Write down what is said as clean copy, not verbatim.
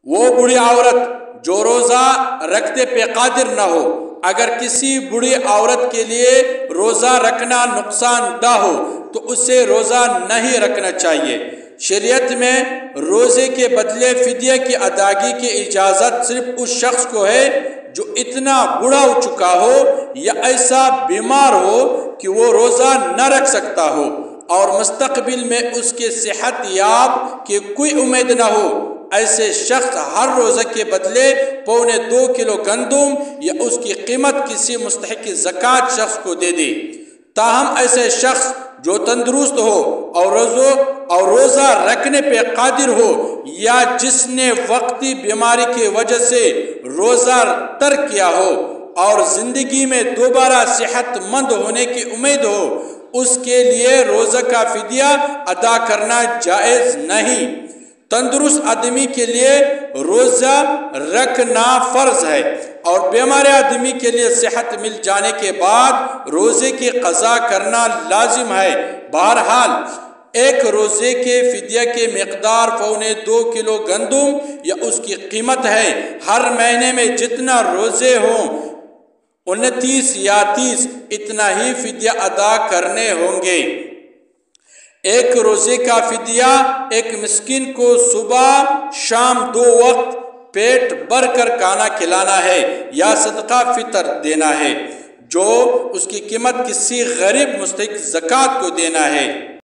وہ بوڑھی عورت جو روزہ رکھتے پہ قادر نہ ہو، اگر کسی بوڑھی عورت کے لیے روزہ رکھنا نقصان دہ ہو تو اسے روزہ نہیں رکھنا چاہیے۔ شریعت میں روزے کے بدلے فدیہ کی ادائیگی کی اجازت صرف اس شخص کو ہے جو اتنا بوڑھا ہو چکا ہو یا ایسا بیمار ہو کہ وہ روزہ نہ رکھ سکتا ہو اور مستقبل میں اس کے صحت یاب کی کوئی امید نہ ہو۔ ایسے شخص ہر روزہ کے بدلے 2.25 کلو گندم یا اس کی قیمت کسی مستحق زکوٰۃ شخص کو دے دے۔ تاہم ایسے شخص جو تندرست ہو اور روزہ رکھنے پہ قادر ہو یا جس نے وقتی بیماری کی وجہ سے روزہ ترک کیا ہو اور زندگی میں دوبارہ صحت مند ہونے کی امید ہو، اس کے لیے روزہ کا فدیہ ادا کرنا جائز نہیں۔ تندرست آدمی کے لیے روزہ رکھنا فرض ہے اور بیمار آدمی کے لیے صحت مل جانے کے بعد روزے کی قضا کرنا لازم ہے۔ بہرحال ایک روزے کے فدیہ کی مقدار 2.25 کلو گندم یا اس کی قیمت ہے۔ ہر مہینے میں جتنا روزے ہوں 29 یا 30 اتنا ہی فدیہ ادا کرنے ہوں گے۔ ایک روزے کا فدیہ ایک مسکین کو صبح شام 2 وقت پیٹ بھر کر کھانا کھلانا ہے یا صدقہ فطر دینا ہے، جو اس کی قیمت کسی غریب مستحق زکوٰۃ کو دینا ہے۔